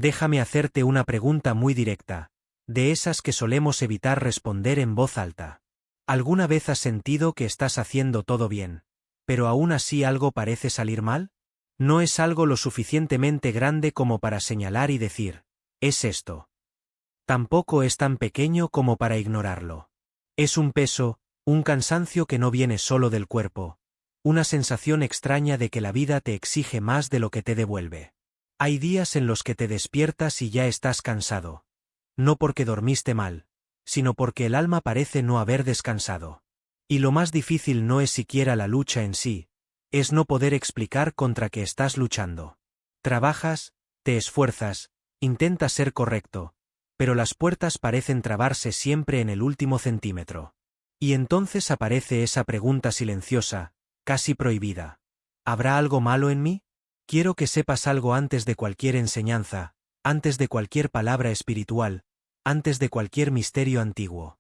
Déjame hacerte una pregunta muy directa, de esas que solemos evitar responder en voz alta. ¿Alguna vez has sentido que estás haciendo todo bien, pero aún así algo parece salir mal? No es algo lo suficientemente grande como para señalar y decir, es esto. Tampoco es tan pequeño como para ignorarlo. Es un peso, un cansancio que no viene solo del cuerpo, una sensación extraña de que la vida te exige más de lo que te devuelve. Hay días en los que te despiertas y ya estás cansado. No porque dormiste mal, sino porque el alma parece no haber descansado. Y lo más difícil no es siquiera la lucha en sí, es no poder explicar contra qué estás luchando. Trabajas, te esfuerzas, intentas ser correcto, pero las puertas parecen trabarse siempre en el último centímetro. Y entonces aparece esa pregunta silenciosa, casi prohibida. ¿Habrá algo malo en mí? Quiero que sepas algo antes de cualquier enseñanza, antes de cualquier palabra espiritual, antes de cualquier misterio antiguo.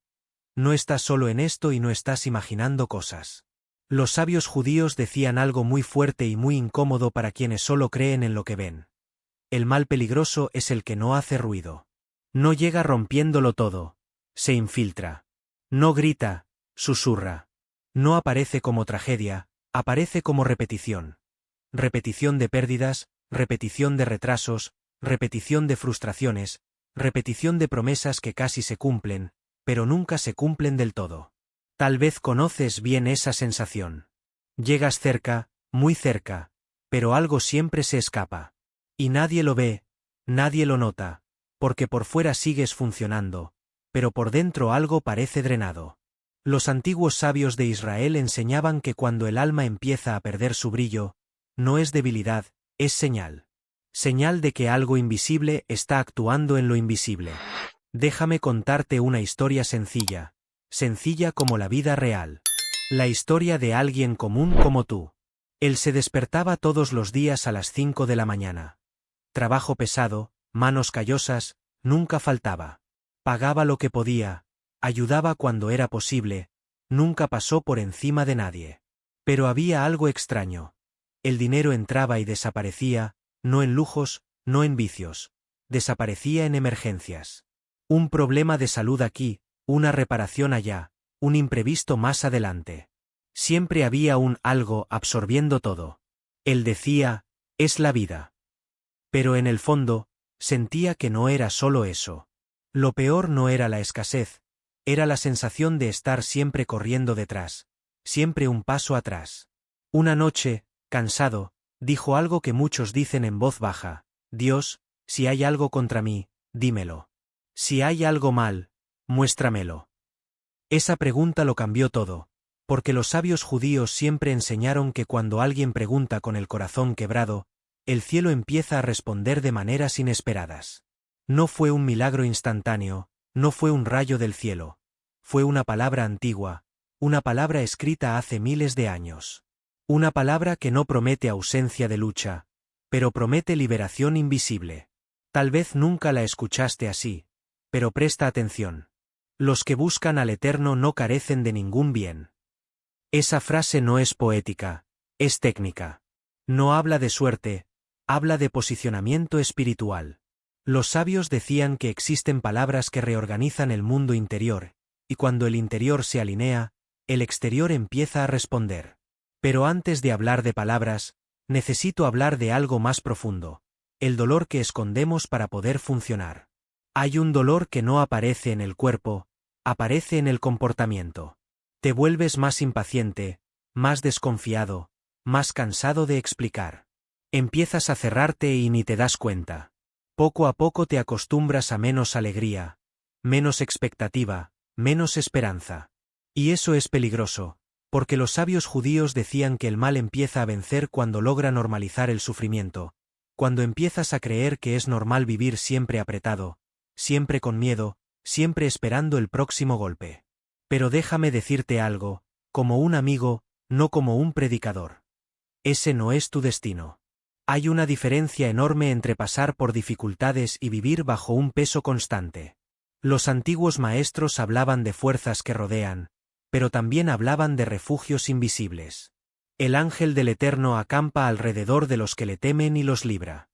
No estás solo en esto y no estás imaginando cosas. Los sabios judíos decían algo muy fuerte y muy incómodo para quienes solo creen en lo que ven. El mal peligroso es el que no hace ruido. No llega rompiéndolo todo, se infiltra. No grita, susurra. No aparece como tragedia, aparece como repetición. Repetición de pérdidas, repetición de retrasos, repetición de frustraciones, repetición de promesas que casi se cumplen, pero nunca se cumplen del todo. Tal vez conoces bien esa sensación. Llegas cerca, muy cerca, pero algo siempre se escapa. Y nadie lo ve, nadie lo nota, porque por fuera sigues funcionando, pero por dentro algo parece drenado. Los antiguos sabios de Israel enseñaban que cuando el alma empieza a perder su brillo, no es debilidad, es señal. Señal de que algo invisible está actuando en lo invisible. Déjame contarte una historia sencilla, sencilla como la vida real. La historia de alguien común como tú. Él se despertaba todos los días a las 5 de la mañana. Trabajo pesado, manos callosas, nunca faltaba. Pagaba lo que podía, ayudaba cuando era posible, nunca pasó por encima de nadie. Pero había algo extraño. El dinero entraba y desaparecía, no en lujos, no en vicios. Desaparecía en emergencias. Un problema de salud aquí, una reparación allá, un imprevisto más adelante. Siempre había un algo absorbiendo todo. Él decía, es la vida. Pero en el fondo, sentía que no era solo eso. Lo peor no era la escasez, era la sensación de estar siempre corriendo detrás, siempre un paso atrás. Una noche, cansado, dijo algo que muchos dicen en voz baja, Dios, si hay algo contra mí, dímelo. Si hay algo mal, muéstramelo. Esa pregunta lo cambió todo, porque los sabios judíos siempre enseñaron que cuando alguien pregunta con el corazón quebrado, el cielo empieza a responder de maneras inesperadas. No fue un milagro instantáneo, no fue un rayo del cielo. Fue una palabra antigua, una palabra escrita hace miles de años. Una palabra que no promete ausencia de lucha, pero promete liberación invisible. Tal vez nunca la escuchaste así, pero presta atención. Los que buscan al Eterno no carecen de ningún bien. Esa frase no es poética, es técnica. No habla de suerte, habla de posicionamiento espiritual. Los sabios decían que existen palabras que reorganizan el mundo interior, y cuando el interior se alinea, el exterior empieza a responder. Pero antes de hablar de palabras, necesito hablar de algo más profundo, el dolor que escondemos para poder funcionar. Hay un dolor que no aparece en el cuerpo, aparece en el comportamiento. Te vuelves más impaciente, más desconfiado, más cansado de explicar. Empiezas a cerrarte y ni te das cuenta. Poco a poco te acostumbras a menos alegría, menos expectativa, menos esperanza. Y eso es peligroso, porque los sabios judíos decían que el mal empieza a vencer cuando logra normalizar el sufrimiento, cuando empiezas a creer que es normal vivir siempre apretado, siempre con miedo, siempre esperando el próximo golpe. Pero déjame decirte algo, como un amigo, no como un predicador. Ese no es tu destino. Hay una diferencia enorme entre pasar por dificultades y vivir bajo un peso constante. Los antiguos maestros hablaban de fuerzas que rodean, pero también hablaban de refugios invisibles. El ángel del Eterno acampa alrededor de los que le temen y los libra.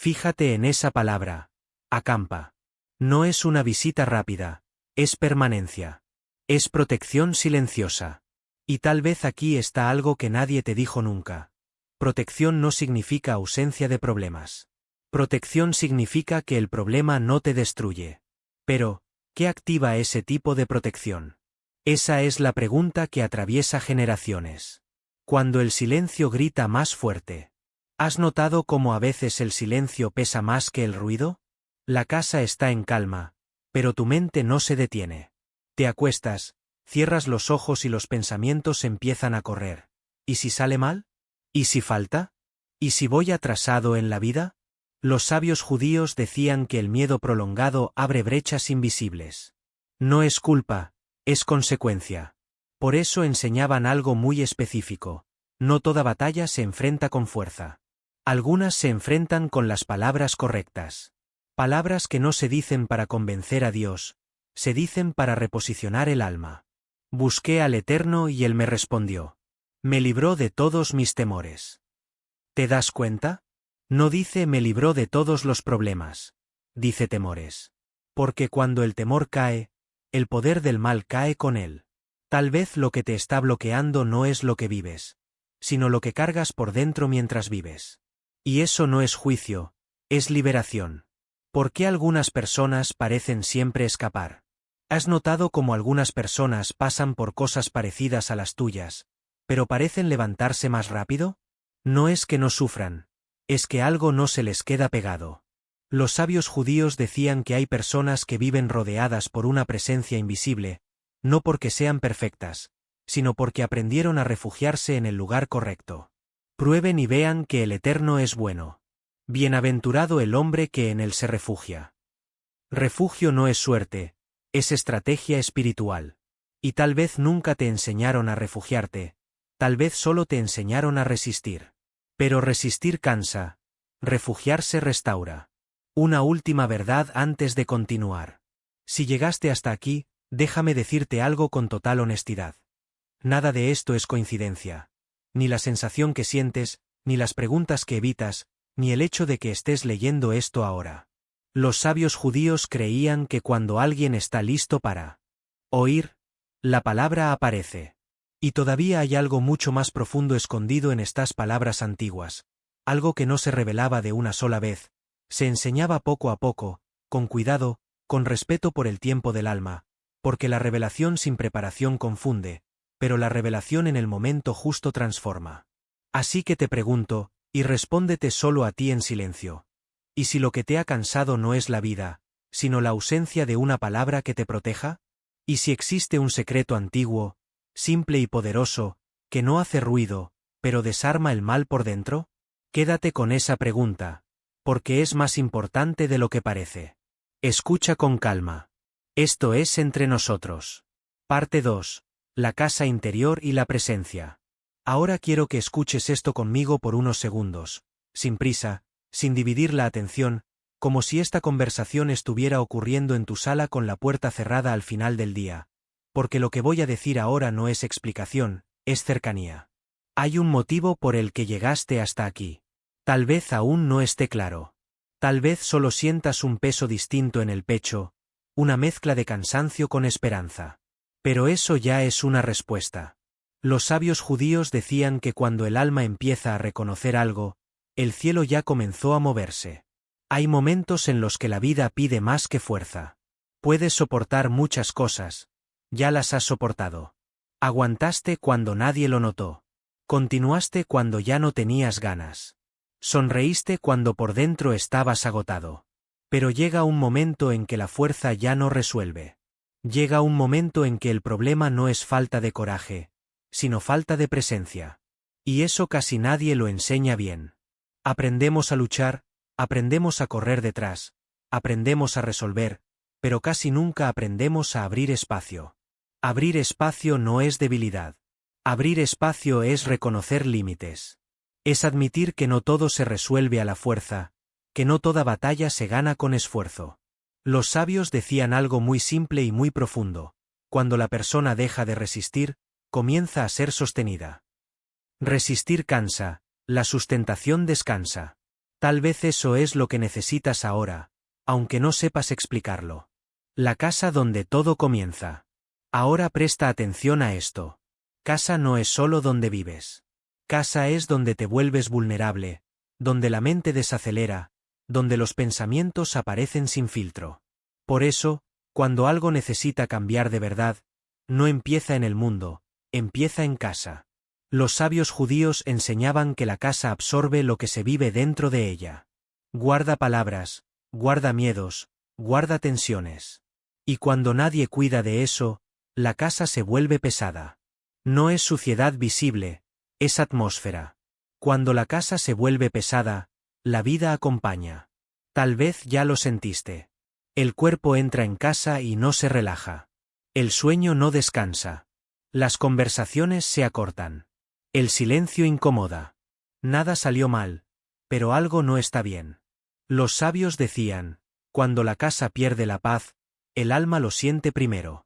Fíjate en esa palabra. Acampa. No es una visita rápida, es permanencia. Es protección silenciosa. Y tal vez aquí está algo que nadie te dijo nunca. Protección no significa ausencia de problemas. Protección significa que el problema no te destruye. Pero, ¿qué activa ese tipo de protección? Esa es la pregunta que atraviesa generaciones. Cuando el silencio grita más fuerte. ¿Has notado cómo a veces el silencio pesa más que el ruido? La casa está en calma, pero tu mente no se detiene. Te acuestas, cierras los ojos y los pensamientos empiezan a correr. ¿Y si sale mal? ¿Y si falta? ¿Y si voy atrasado en la vida? Los sabios judíos decían que el miedo prolongado abre brechas invisibles. No es culpa, es consecuencia. Por eso enseñaban algo muy específico. No toda batalla se enfrenta con fuerza. Algunas se enfrentan con las palabras correctas. Palabras que no se dicen para convencer a Dios, se dicen para reposicionar el alma. Busqué al Eterno y Él me respondió. Me libró de todos mis temores. ¿Te das cuenta? No dice me libró de todos los problemas. Dice temores. Porque cuando el temor cae, el poder del mal cae con él. Tal vez lo que te está bloqueando no es lo que vives, sino lo que cargas por dentro mientras vives. Y eso no es juicio, es liberación. ¿Por qué algunas personas parecen siempre escapar? ¿Has notado cómo algunas personas pasan por cosas parecidas a las tuyas, pero parecen levantarse más rápido? No es que no sufran, es que algo no se les queda pegado. Los sabios judíos decían que hay personas que viven rodeadas por una presencia invisible, no porque sean perfectas, sino porque aprendieron a refugiarse en el lugar correcto. Prueben y vean que el Eterno es bueno. Bienaventurado el hombre que en él se refugia. Refugio no es suerte, es estrategia espiritual. Y tal vez nunca te enseñaron a refugiarte, tal vez solo te enseñaron a resistir. Pero resistir cansa, refugiarse restaura. Una última verdad antes de continuar. Si llegaste hasta aquí, déjame decirte algo con total honestidad. Nada de esto es coincidencia. Ni la sensación que sientes, ni las preguntas que evitas, ni el hecho de que estés leyendo esto ahora. Los sabios judíos creían que cuando alguien está listo para oír, la palabra aparece. Y todavía hay algo mucho más profundo escondido en estas palabras antiguas, algo que no se revelaba de una sola vez, se enseñaba poco a poco, con cuidado, con respeto por el tiempo del alma, porque la revelación sin preparación confunde, pero la revelación en el momento justo transforma. Así que te pregunto, y respóndete solo a ti en silencio. ¿Y si lo que te ha cansado no es la vida, sino la ausencia de una palabra que te proteja? ¿Y si existe un secreto antiguo, simple y poderoso, que no hace ruido, pero desarma el mal por dentro? Quédate con esa pregunta, porque es más importante de lo que parece. Escucha con calma. Esto es Entre Nosotros. Parte 2. La casa interior y la presencia. Ahora quiero que escuches esto conmigo por unos segundos, sin prisa, sin dividir la atención, como si esta conversación estuviera ocurriendo en tu sala con la puerta cerrada al final del día, porque lo que voy a decir ahora no es explicación, es cercanía. Hay un motivo por el que llegaste hasta aquí. Tal vez aún no esté claro. Tal vez solo sientas un peso distinto en el pecho, una mezcla de cansancio con esperanza. Pero eso ya es una respuesta. Los sabios judíos decían que cuando el alma empieza a reconocer algo, el cielo ya comenzó a moverse. Hay momentos en los que la vida pide más que fuerza. Puedes soportar muchas cosas. Ya las has soportado. Aguantaste cuando nadie lo notó. Continuaste cuando ya no tenías ganas. Sonreíste cuando por dentro estabas agotado. Pero llega un momento en que la fuerza ya no resuelve. Llega un momento en que el problema no es falta de coraje, sino falta de presencia. Y eso casi nadie lo enseña bien. Aprendemos a luchar, aprendemos a correr detrás, aprendemos a resolver, pero casi nunca aprendemos a abrir espacio. Abrir espacio no es debilidad. Abrir espacio es reconocer límites. Es admitir que no todo se resuelve a la fuerza, que no toda batalla se gana con esfuerzo. Los sabios decían algo muy simple y muy profundo. Cuando la persona deja de resistir, comienza a ser sostenida. Resistir cansa, la sustentación descansa. Tal vez eso es lo que necesitas ahora, aunque no sepas explicarlo. La casa donde todo comienza. Ahora presta atención a esto. Casa no es solo donde vives. Casa es donde te vuelves vulnerable, donde la mente desacelera, donde los pensamientos aparecen sin filtro. Por eso, cuando algo necesita cambiar de verdad, no empieza en el mundo, empieza en casa. Los sabios judíos enseñaban que la casa absorbe lo que se vive dentro de ella. Guarda palabras, guarda miedos, guarda tensiones. Y cuando nadie cuida de eso, la casa se vuelve pesada. No es suciedad visible, es atmósfera. Cuando la casa se vuelve pesada, la vida acompaña. Tal vez ya lo sentiste. El cuerpo entra en casa y no se relaja. El sueño no descansa. Las conversaciones se acortan. El silencio incomoda. Nada salió mal, pero algo no está bien. Los sabios decían, cuando la casa pierde la paz, el alma lo siente primero.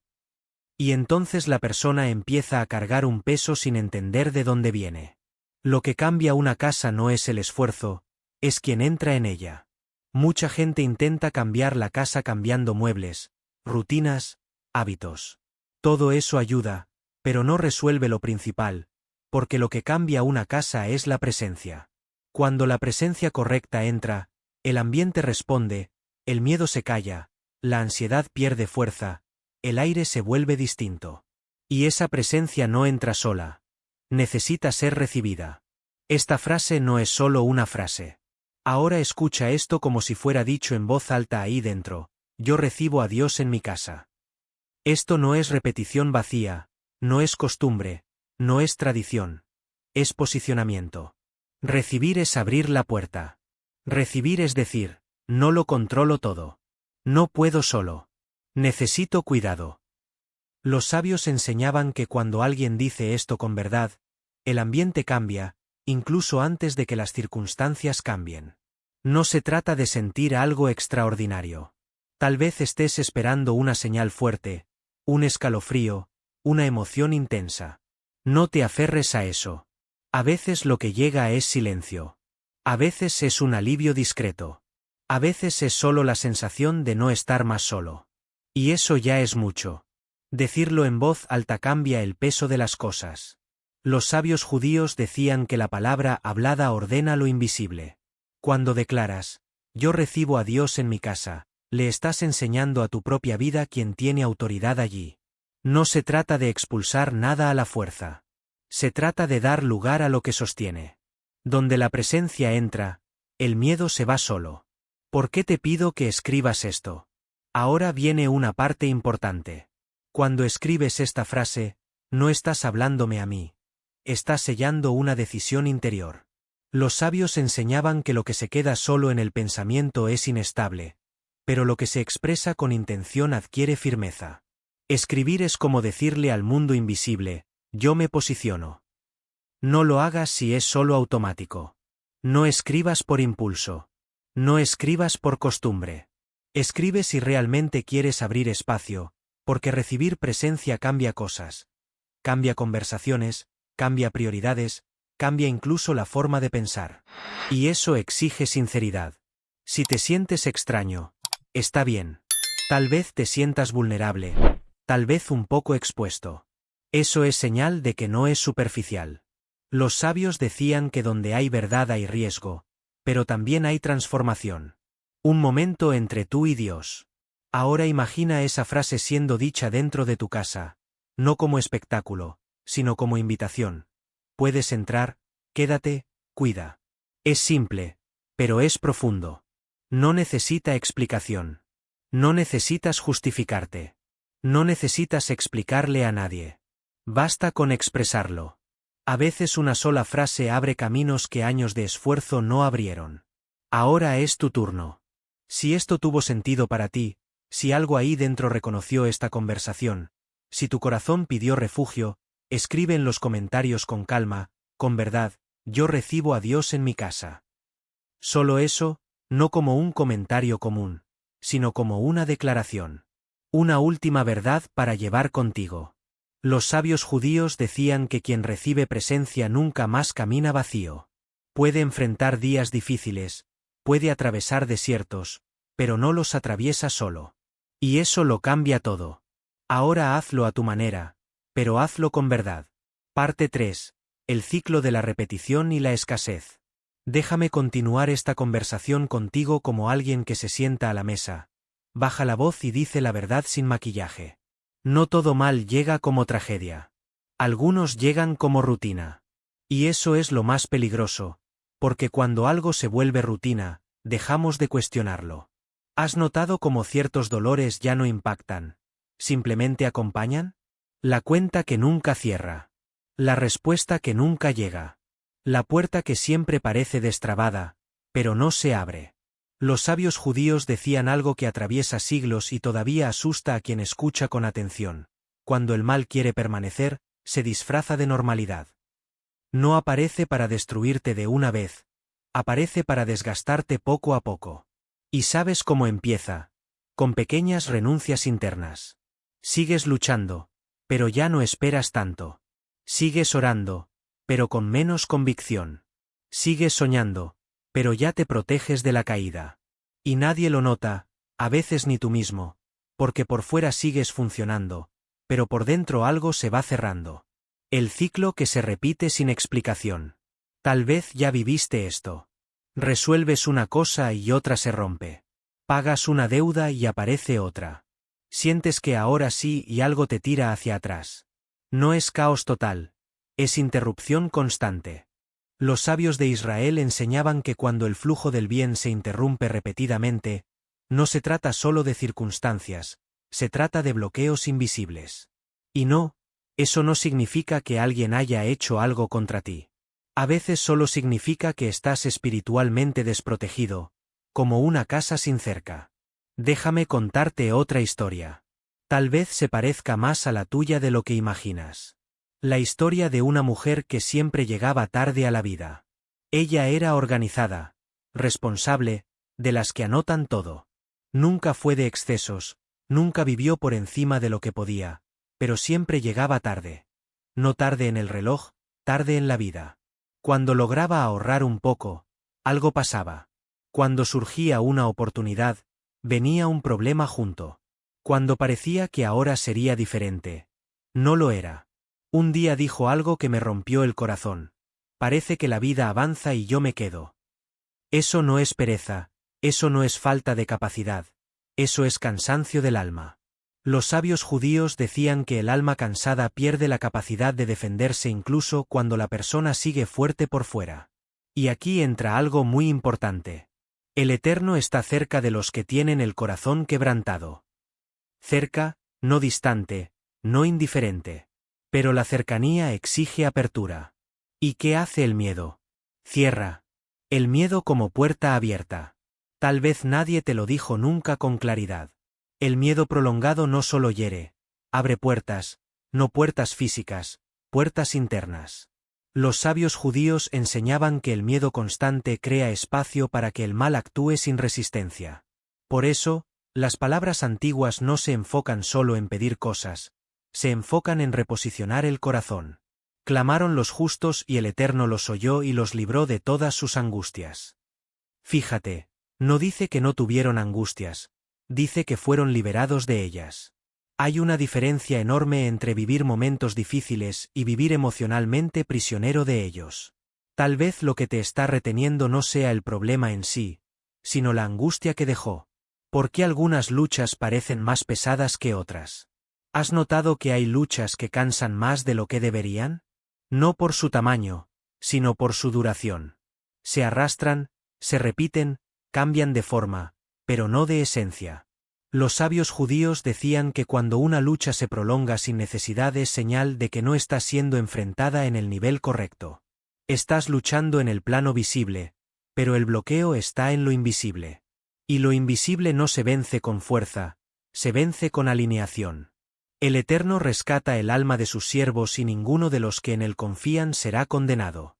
Y entonces la persona empieza a cargar un peso sin entender de dónde viene. Lo que cambia una casa no es el esfuerzo, es quien entra en ella. Mucha gente intenta cambiar la casa cambiando muebles, rutinas, hábitos. Todo eso ayuda, pero no resuelve lo principal, porque lo que cambia una casa es la presencia. Cuando la presencia correcta entra, el ambiente responde, el miedo se calla, la ansiedad pierde fuerza, el aire se vuelve distinto. Y esa presencia no entra sola. Necesita ser recibida. Esta frase no es solo una frase. Ahora escucha esto como si fuera dicho en voz alta ahí dentro: yo recibo a Dios en mi casa. Esto no es repetición vacía, no es costumbre, no es tradición. Es posicionamiento. Recibir es abrir la puerta. Recibir es decir, no lo controlo todo. No puedo solo. Necesito cuidado. Los sabios enseñaban que cuando alguien dice esto con verdad, el ambiente cambia, incluso antes de que las circunstancias cambien. No se trata de sentir algo extraordinario. Tal vez estés esperando una señal fuerte, un escalofrío, una emoción intensa. No te aferres a eso. A veces lo que llega es silencio. A veces es un alivio discreto. A veces es solo la sensación de no estar más solo. Y eso ya es mucho. Decirlo en voz alta cambia el peso de las cosas. Los sabios judíos decían que la palabra hablada ordena lo invisible. Cuando declaras, yo recibo a Dios en mi casa, le estás enseñando a tu propia vida quién tiene autoridad allí. No se trata de expulsar nada a la fuerza. Se trata de dar lugar a lo que sostiene. Donde la presencia entra, el miedo se va solo. ¿Por qué te pido que escribas esto? Ahora viene una parte importante. Cuando escribes esta frase, no estás hablándome a mí. Estás sellando una decisión interior. Los sabios enseñaban que lo que se queda solo en el pensamiento es inestable, pero lo que se expresa con intención adquiere firmeza. Escribir es como decirle al mundo invisible, yo me posiciono. No lo hagas si es solo automático. No escribas por impulso. No escribas por costumbre. Escribe si realmente quieres abrir espacio, porque recibir presencia cambia cosas. Cambia conversaciones, cambia prioridades, cambia incluso la forma de pensar. Y eso exige sinceridad. Si te sientes extraño, está bien. Tal vez te sientas vulnerable, tal vez un poco expuesto. Eso es señal de que no es superficial. Los sabios decían que donde hay verdad hay riesgo, pero también hay transformación. Un momento entre tú y Dios. Ahora imagina esa frase siendo dicha dentro de tu casa, no como espectáculo, sino como invitación. Puedes entrar, quédate, cuida. Es simple, pero es profundo. No necesita explicación. No necesitas justificarte. No necesitas explicarle a nadie. Basta con expresarlo. A veces una sola frase abre caminos que años de esfuerzo no abrieron. Ahora es tu turno. Si esto tuvo sentido para ti, si algo ahí dentro reconoció esta conversación, si tu corazón pidió refugio, escribe en los comentarios con calma, con verdad, yo recibo a Dios en mi casa. Solo eso, no como un comentario común, sino como una declaración. Una última verdad para llevar contigo. Los sabios judíos decían que quien recibe presencia nunca más camina vacío. Puede enfrentar días difíciles, puede atravesar desiertos, pero no los atraviesa solo. Y eso lo cambia todo. Ahora hazlo a tu manera, pero hazlo con verdad. Parte 3. El ciclo de la repetición y la escasez. Déjame continuar esta conversación contigo como alguien que se sienta a la mesa. Baja la voz y dice la verdad sin maquillaje. No todo mal llega como tragedia. Algunos llegan como rutina. Y eso es lo más peligroso, porque cuando algo se vuelve rutina, dejamos de cuestionarlo. ¿Has notado cómo ciertos dolores ya no impactan? ¿Simplemente acompañan? La cuenta que nunca cierra. La respuesta que nunca llega. La puerta que siempre parece destrabada, pero no se abre. Los sabios judíos decían algo que atraviesa siglos y todavía asusta a quien escucha con atención. Cuando el mal quiere permanecer, se disfraza de normalidad. No aparece para destruirte de una vez, aparece para desgastarte poco a poco. ¿Y sabes cómo empieza? Con pequeñas renuncias internas. Sigues luchando, pero ya no esperas tanto. Sigues orando, pero con menos convicción. Sigues soñando, pero ya te proteges de la caída. Y nadie lo nota, a veces ni tú mismo, porque por fuera sigues funcionando, pero por dentro algo se va cerrando. El ciclo que se repite sin explicación. Tal vez ya viviste esto. Resuelves una cosa y otra se rompe. Pagas una deuda y aparece otra. Sientes que ahora sí y algo te tira hacia atrás. No es caos total, es interrupción constante. Los sabios de Israel enseñaban que cuando el flujo del bien se interrumpe repetidamente, no se trata solo de circunstancias, se trata de bloqueos invisibles. Y no, eso no significa que alguien haya hecho algo contra ti. A veces solo significa que estás espiritualmente desprotegido, como una casa sin cerca. Déjame contarte otra historia. Tal vez se parezca más a la tuya de lo que imaginas. La historia de una mujer que siempre llegaba tarde a la vida. Ella era organizada, responsable, de las que anotan todo. Nunca fue de excesos, nunca vivió por encima de lo que podía, pero siempre llegaba tarde. No tarde en el reloj, tarde en la vida. Cuando lograba ahorrar un poco, algo pasaba. Cuando surgía una oportunidad, venía un problema junto. Cuando parecía que ahora sería diferente, no lo era. Un día dijo algo que me rompió el corazón. Parece que la vida avanza y yo me quedo. Eso no es pereza, eso no es falta de capacidad, eso es cansancio del alma. Los sabios judíos decían que el alma cansada pierde la capacidad de defenderse incluso cuando la persona sigue fuerte por fuera. Y aquí entra algo muy importante. El Eterno está cerca de los que tienen el corazón quebrantado. Cerca, no distante, no indiferente. Pero la cercanía exige apertura. ¿Y qué hace el miedo? Cierra. El miedo como puerta abierta. Tal vez nadie te lo dijo nunca con claridad. El miedo prolongado no solo hiere, abre puertas, no puertas físicas, puertas internas. Los sabios judíos enseñaban que el miedo constante crea espacio para que el mal actúe sin resistencia. Por eso, las palabras antiguas no se enfocan solo en pedir cosas, se enfocan en reposicionar el corazón. Clamaron los justos y el Eterno los oyó y los libró de todas sus angustias. Fíjate, no dice que no tuvieron angustias, dice que fueron liberados de ellas. Hay una diferencia enorme entre vivir momentos difíciles y vivir emocionalmente prisionero de ellos. Tal vez lo que te está reteniendo no sea el problema en sí, sino la angustia que dejó. ¿Por qué algunas luchas parecen más pesadas que otras? ¿Has notado que hay luchas que cansan más de lo que deberían? No por su tamaño, sino por su duración. Se arrastran, se repiten, cambian de forma, pero no de esencia. Los sabios judíos decían que cuando una lucha se prolonga sin necesidad es señal de que no está siendo enfrentada en el nivel correcto. Estás luchando en el plano visible, pero el bloqueo está en lo invisible. Y lo invisible no se vence con fuerza, se vence con alineación. El Eterno rescata el alma de sus siervos y ninguno de los que en él confían será condenado.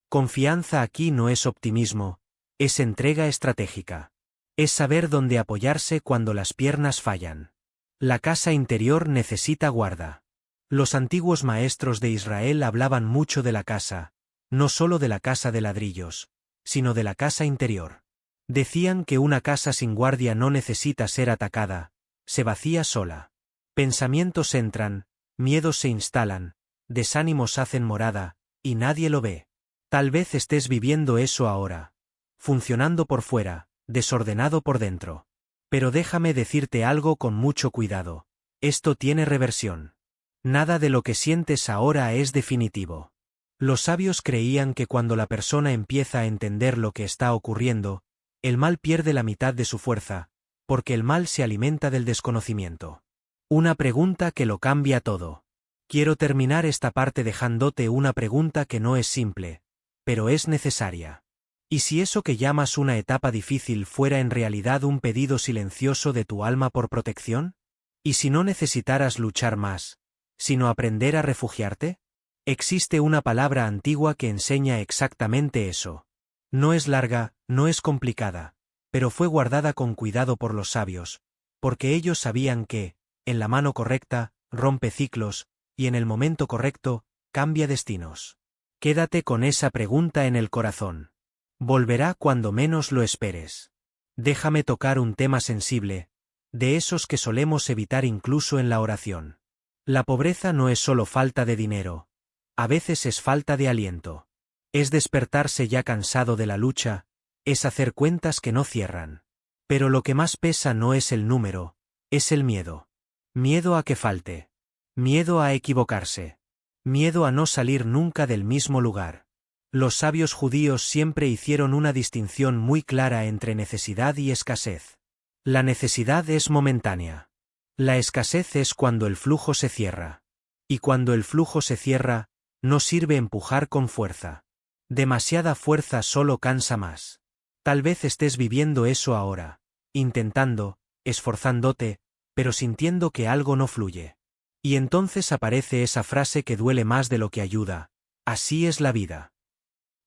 Confianza aquí no es optimismo, es entrega estratégica. Es saber dónde apoyarse cuando las piernas fallan. La casa interior necesita guarda. Los antiguos maestros de Israel hablaban mucho de la casa, no solo de la casa de ladrillos, sino de la casa interior. Decían que una casa sin guardia no necesita ser atacada, se vacía sola. Pensamientos entran, miedos se instalan, desánimos hacen morada, y nadie lo ve. Tal vez estés viviendo eso ahora. Funcionando por fuera, desordenado por dentro. Pero déjame decirte algo con mucho cuidado. Esto tiene reversión. Nada de lo que sientes ahora es definitivo. Los sabios creían que cuando la persona empieza a entender lo que está ocurriendo, el mal pierde la mitad de su fuerza, porque el mal se alimenta del desconocimiento. Una pregunta que lo cambia todo. Quiero terminar esta parte dejándote una pregunta que no es simple, pero es necesaria. ¿Y si eso que llamas una etapa difícil fuera en realidad un pedido silencioso de tu alma por protección? ¿Y si no necesitaras luchar más, sino aprender a refugiarte? Existe una palabra antigua que enseña exactamente eso. No es larga, no es complicada, pero fue guardada con cuidado por los sabios, porque ellos sabían que, en la mano correcta, rompe ciclos, y en el momento correcto, cambia destinos. Quédate con esa pregunta en el corazón. Volverá cuando menos lo esperes. Déjame tocar un tema sensible, de esos que solemos evitar incluso en la oración. La pobreza no es solo falta de dinero, a veces es falta de aliento. Es despertarse ya cansado de la lucha, es hacer cuentas que no cierran. Pero lo que más pesa no es el número, es el miedo. Miedo a que falte. Miedo a equivocarse. Miedo a no salir nunca del mismo lugar. Los sabios judíos siempre hicieron una distinción muy clara entre necesidad y escasez. La necesidad es momentánea. La escasez es cuando el flujo se cierra. Y cuando el flujo se cierra, no sirve empujar con fuerza. Demasiada fuerza solo cansa más. Tal vez estés viviendo eso ahora, intentando, esforzándote, pero sintiendo que algo no fluye. Y entonces aparece esa frase que duele más de lo que ayuda: así es la vida.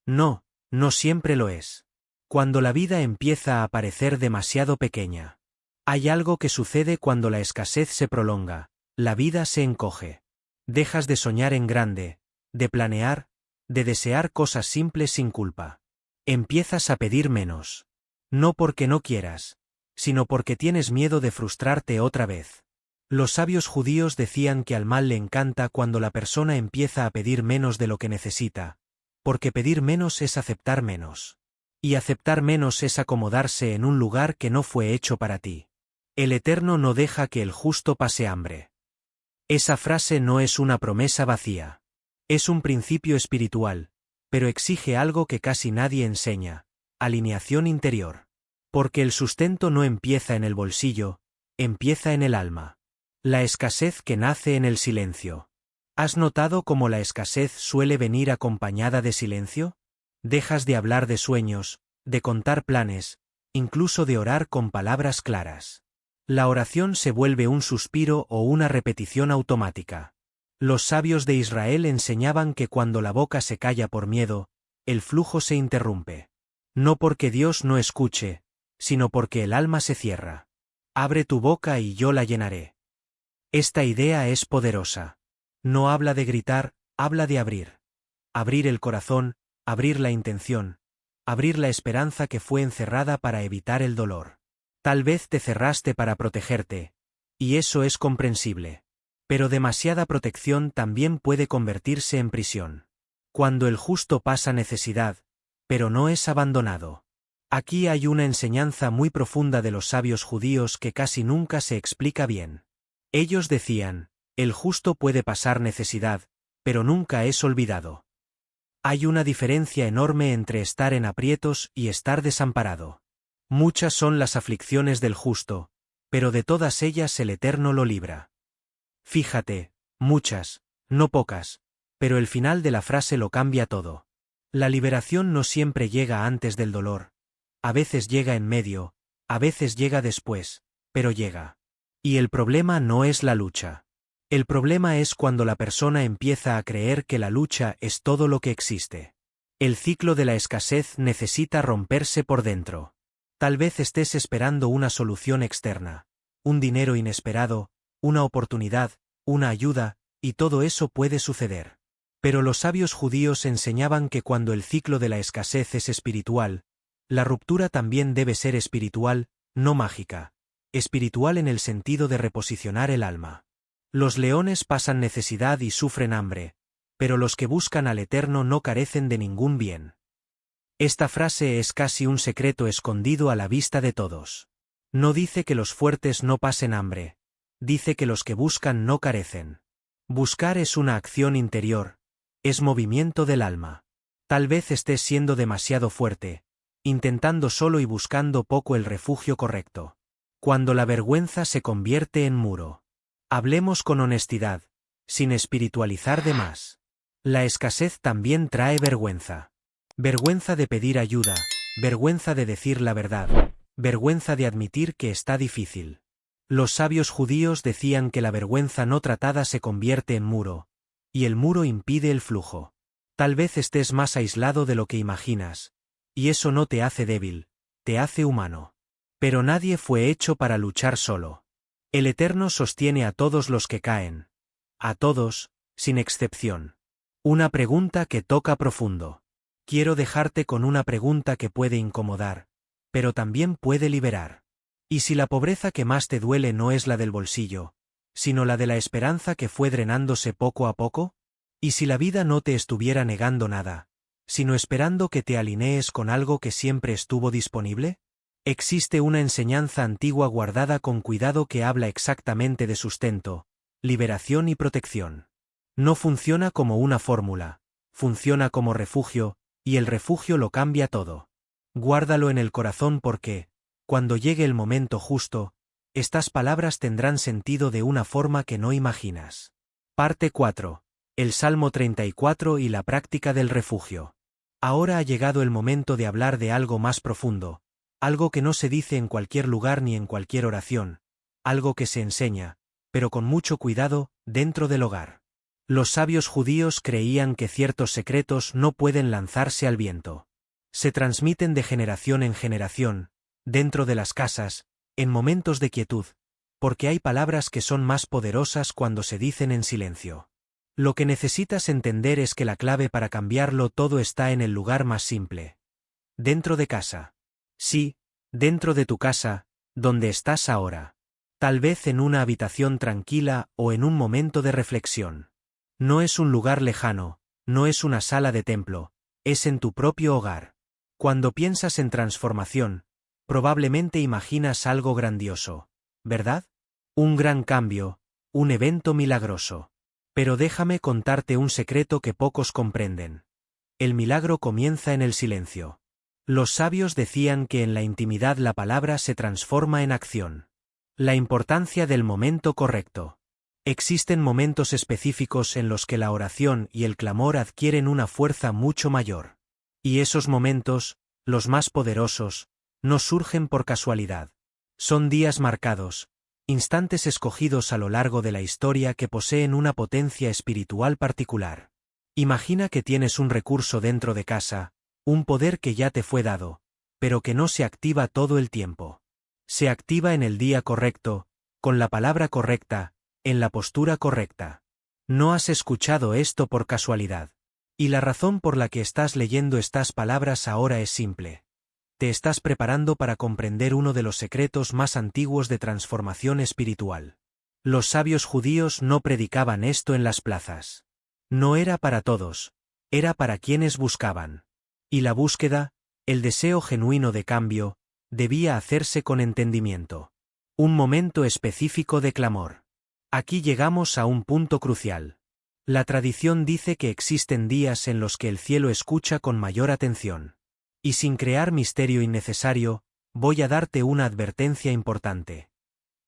No, no siempre lo es. Cuando la vida empieza a parecer demasiado pequeña. Hay algo que sucede cuando la escasez se prolonga, la vida se encoge. Dejas de soñar en grande, de planear, de desear cosas simples sin culpa. Empiezas a pedir menos. No porque no quieras, sino porque tienes miedo de frustrarte otra vez. Los sabios judíos decían que al mal le encanta cuando la persona empieza a pedir menos de lo que necesita, porque pedir menos es aceptar menos. Y aceptar menos es acomodarse en un lugar que no fue hecho para ti. El Eterno no deja que el justo pase hambre. Esa frase no es una promesa vacía. Es un principio espiritual, pero exige algo que casi nadie enseña: alineación interior. Porque el sustento no empieza en el bolsillo, empieza en el alma. La escasez que nace en el silencio. ¿Has notado cómo la escasez suele venir acompañada de silencio? Dejas de hablar de sueños, de contar planes, incluso de orar con palabras claras. La oración se vuelve un suspiro o una repetición automática. Los sabios de Israel enseñaban que cuando la boca se calla por miedo, el flujo se interrumpe. No porque Dios no escuche, sino porque el alma se cierra. Abre tu boca y yo la llenaré. Esta idea es poderosa. No habla de gritar, habla de abrir. Abrir el corazón, abrir la intención, abrir la esperanza que fue encerrada para evitar el dolor. Tal vez te cerraste para protegerte, y eso es comprensible. Pero demasiada protección también puede convertirse en prisión. Cuando el justo pasa necesidad, pero no es abandonado. Aquí hay una enseñanza muy profunda de los sabios judíos que casi nunca se explica bien. Ellos decían: el justo puede pasar necesidad, pero nunca es olvidado. Hay una diferencia enorme entre estar en aprietos y estar desamparado. Muchas son las aflicciones del justo, pero de todas ellas el Eterno lo libra. Fíjate, muchas, no pocas, pero el final de la frase lo cambia todo. La liberación no siempre llega antes del dolor, a veces llega en medio, a veces llega después, pero llega. Y el problema no es la lucha. El problema es cuando la persona empieza a creer que la lucha es todo lo que existe. El ciclo de la escasez necesita romperse por dentro. Tal vez estés esperando una solución externa, un dinero inesperado, una oportunidad, una ayuda, y todo eso puede suceder. Pero los sabios judíos enseñaban que cuando el ciclo de la escasez es espiritual, La ruptura también debe ser espiritual, no mágica. Espiritual en el sentido de reposicionar el alma. Los leones pasan necesidad y sufren hambre, pero los que buscan al Eterno no carecen de ningún bien. Esta frase es casi un secreto escondido a la vista de todos. No dice que los fuertes no pasen hambre, dice que los que buscan no carecen. Buscar es una acción interior, es movimiento del alma. Tal vez estés siendo demasiado fuerte, intentando solo y buscando poco el refugio correcto. Cuando la vergüenza se convierte en muro. Hablemos con honestidad, sin espiritualizar de más. La escasez también trae vergüenza. Vergüenza de pedir ayuda, vergüenza de decir la verdad, vergüenza de admitir que está difícil. Los sabios judíos decían que la vergüenza no tratada se convierte en muro, y el muro impide el flujo. Tal vez estés más aislado de lo que imaginas, y eso no te hace débil, te hace humano. Pero nadie fue hecho para luchar solo. El Eterno sostiene a todos los que caen. A todos, sin excepción. Una pregunta que toca profundo. Quiero dejarte con una pregunta que puede incomodar, pero también puede liberar. ¿Y si la pobreza que más te duele no es la del bolsillo, sino la de la esperanza que fue drenándose poco a poco? ¿Y si la vida no te estuviera negando nada, sino esperando que te alinees con algo que siempre estuvo disponible? Existe una enseñanza antigua guardada con cuidado que habla exactamente de sustento, liberación y protección. No funciona como una fórmula, funciona como refugio, y el refugio lo cambia todo. Guárdalo en el corazón porque, cuando llegue el momento justo, estas palabras tendrán sentido de una forma que no imaginas. Parte 4. El Salmo 34 y la práctica del refugio. Ahora ha llegado el momento de hablar de algo más profundo. Algo que no se dice en cualquier lugar ni en cualquier oración, algo que se enseña, pero con mucho cuidado, dentro del hogar. Los sabios judíos creían que ciertos secretos no pueden lanzarse al viento. Se transmiten de generación en generación, dentro de las casas, en momentos de quietud, porque hay palabras que son más poderosas cuando se dicen en silencio. Lo que necesitas entender es que la clave para cambiarlo todo está en el lugar más simple. Dentro de casa. Sí, dentro de tu casa, donde estás ahora. Tal vez en una habitación tranquila o en un momento de reflexión. No es un lugar lejano, no es una sala de templo, es en tu propio hogar. Cuando piensas en transformación, probablemente imaginas algo grandioso, ¿verdad? Un gran cambio, un evento milagroso. Pero déjame contarte un secreto que pocos comprenden. El milagro comienza en el silencio. Los sabios decían que en la intimidad la palabra se transforma en acción. La importancia del momento correcto. Existen momentos específicos en los que la oración y el clamor adquieren una fuerza mucho mayor. Y esos momentos, los más poderosos, no surgen por casualidad. Son días marcados, instantes escogidos a lo largo de la historia que poseen una potencia espiritual particular. Imagina que tienes un recurso dentro de casa, un poder que ya te fue dado, pero que no se activa todo el tiempo. Se activa en el día correcto, con la palabra correcta, en la postura correcta. No has escuchado esto por casualidad. Y la razón por la que estás leyendo estas palabras ahora es simple. Te estás preparando para comprender uno de los secretos más antiguos de transformación espiritual. Los sabios judíos no predicaban esto en las plazas. No era para todos, era para quienes buscaban. Y la búsqueda, el deseo genuino de cambio, debía hacerse con entendimiento. Un momento específico de clamor. Aquí llegamos a un punto crucial. La tradición dice que existen días en los que el cielo escucha con mayor atención. Y sin crear misterio innecesario, voy a darte una advertencia importante.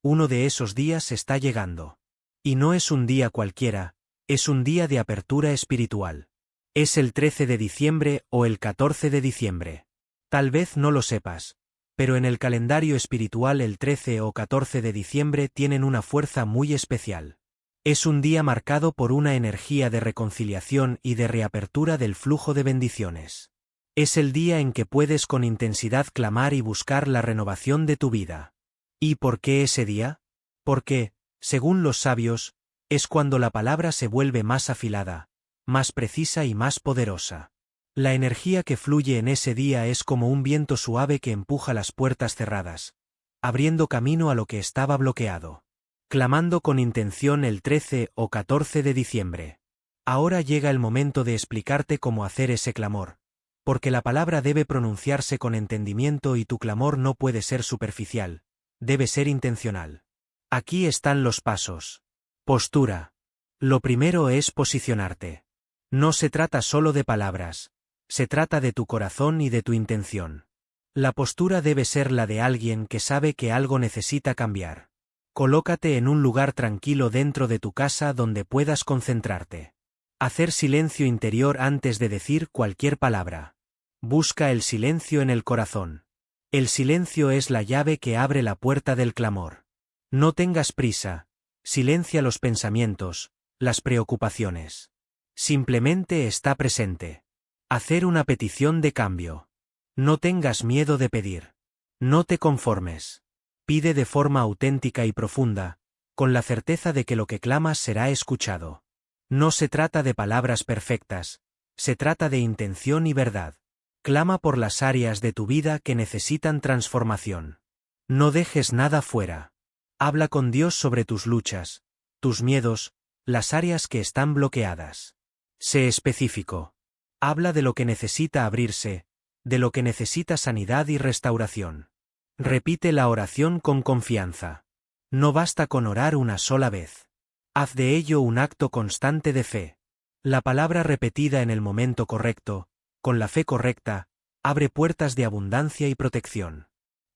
Uno de esos días está llegando. Y no es un día cualquiera, es un día de apertura espiritual. Es el 13 de diciembre o el 14 de diciembre. Tal vez no lo sepas, pero en el calendario espiritual el 13 o 14 de diciembre tienen una fuerza muy especial. Es un día marcado por una energía de reconciliación y de reapertura del flujo de bendiciones. Es el día en que puedes con intensidad clamar y buscar la renovación de tu vida. ¿Y por qué ese día? Porque, según los sabios, es cuando la palabra se vuelve más afilada, más precisa y más poderosa. La energía que fluye en ese día es como un viento suave que empuja las puertas cerradas, abriendo camino a lo que estaba bloqueado. Clamando con intención el 13 o 14 de diciembre. Ahora llega el momento de explicarte cómo hacer ese clamor, porque la palabra debe pronunciarse con entendimiento y tu clamor no puede ser superficial, debe ser intencional. Aquí están los pasos. Postura. Lo primero es posicionarte. No se trata solo de palabras, se trata de tu corazón y de tu intención. La postura debe ser la de alguien que sabe que algo necesita cambiar. Colócate en un lugar tranquilo dentro de tu casa donde puedas concentrarte. Hacer silencio interior antes de decir cualquier palabra. Busca el silencio en el corazón. El silencio es la llave que abre la puerta del clamor. No tengas prisa, silencia los pensamientos, las preocupaciones. Simplemente está presente. Hacer una petición de cambio. No tengas miedo de pedir. No te conformes. Pide de forma auténtica y profunda, con la certeza de que lo que clamas será escuchado. No se trata de palabras perfectas, se trata de intención y verdad. Clama por las áreas de tu vida que necesitan transformación. No dejes nada fuera. Habla con Dios sobre tus luchas, tus miedos, las áreas que están bloqueadas. Sé específico. Habla de lo que necesita abrirse, de lo que necesita sanidad y restauración. Repite la oración con confianza. No basta con orar una sola vez. Haz de ello un acto constante de fe. La palabra repetida en el momento correcto, con la fe correcta, abre puertas de abundancia y protección.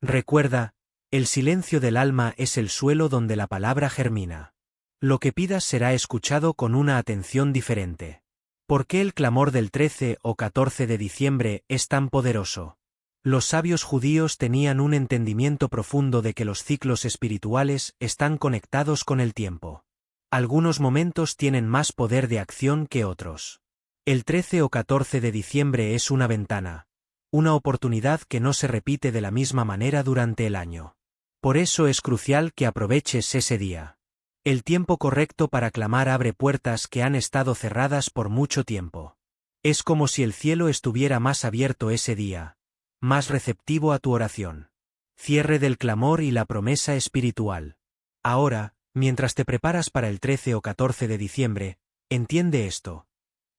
Recuerda, el silencio del alma es el suelo donde la palabra germina. Lo que pidas será escuchado con una atención diferente. ¿Por qué el clamor del 13 o 14 de diciembre es tan poderoso? Los sabios judíos tenían un entendimiento profundo de que los ciclos espirituales están conectados con el tiempo. Algunos momentos tienen más poder de acción que otros. El 13 o 14 de diciembre es una ventana, una oportunidad que no se repite de la misma manera durante el año. Por eso es crucial que aproveches ese día. El tiempo correcto para clamar abre puertas que han estado cerradas por mucho tiempo. Es como si el cielo estuviera más abierto ese día, más receptivo a tu oración. Cierre del clamor y la promesa espiritual. Ahora, mientras te preparas para el 13 o 14 de diciembre, entiende esto.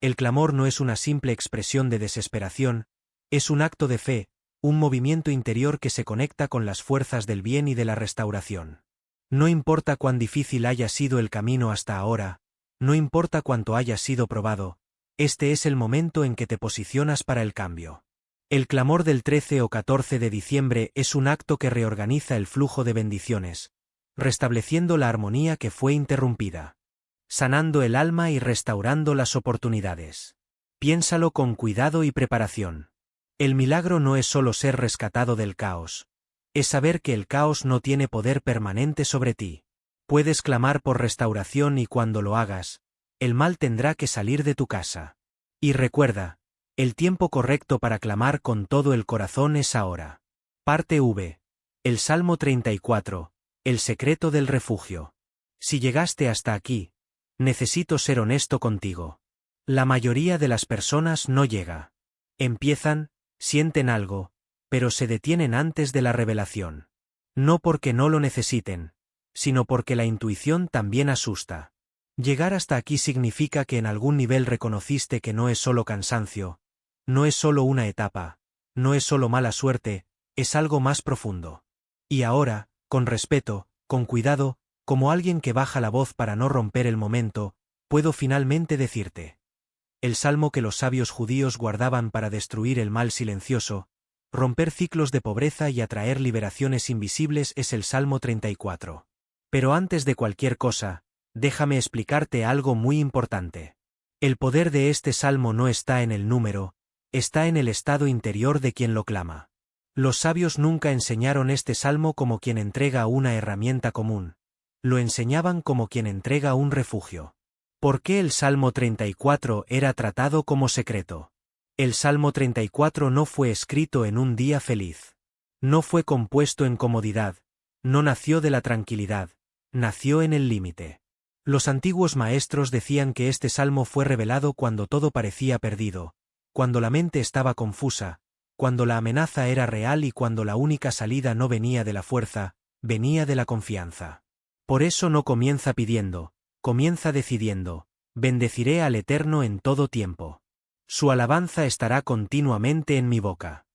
El clamor no es una simple expresión de desesperación, es un acto de fe, un movimiento interior que se conecta con las fuerzas del bien y de la restauración. No importa cuán difícil haya sido el camino hasta ahora, no importa cuánto haya sido probado, este es el momento en que te posicionas para el cambio. El clamor del 13 o 14 de diciembre es un acto que reorganiza el flujo de bendiciones, restableciendo la armonía que fue interrumpida, sanando el alma y restaurando las oportunidades. Piénsalo con cuidado y preparación. El milagro no es solo ser rescatado del caos, es saber que el caos no tiene poder permanente sobre ti. Puedes clamar por restauración y cuando lo hagas, el mal tendrá que salir de tu casa. Y recuerda, el tiempo correcto para clamar con todo el corazón es ahora. Parte V. El Salmo 34, el secreto del refugio. Si llegaste hasta aquí, necesito ser honesto contigo. La mayoría de las personas no llega. Empiezan, sienten algo, pero se detienen antes de la revelación. No porque no lo necesiten, sino porque la intuición también asusta. Llegar hasta aquí significa que en algún nivel reconociste que no es solo cansancio, no es solo una etapa, no es solo mala suerte, es algo más profundo. Y ahora, con respeto, con cuidado, como alguien que baja la voz para no romper el momento, puedo finalmente decirte. El salmo que los sabios judíos guardaban para destruir el mal silencioso, romper ciclos de pobreza y atraer liberaciones invisibles es el Salmo 34. Pero antes de cualquier cosa, déjame explicarte algo muy importante. El poder de este salmo no está en el número, está en el estado interior de quien lo clama. Los sabios nunca enseñaron este salmo como quien entrega una herramienta común, lo enseñaban como quien entrega un refugio. ¿Por qué el Salmo 34 era tratado como secreto? El Salmo 34 no fue escrito en un día feliz. No fue compuesto en comodidad, no nació de la tranquilidad, nació en el límite. Los antiguos maestros decían que este salmo fue revelado cuando todo parecía perdido, cuando la mente estaba confusa, cuando la amenaza era real y cuando la única salida no venía de la fuerza, venía de la confianza. Por eso no comienza pidiendo, comienza decidiendo: bendeciré al Eterno en todo tiempo. Su alabanza estará continuamente en mi boca.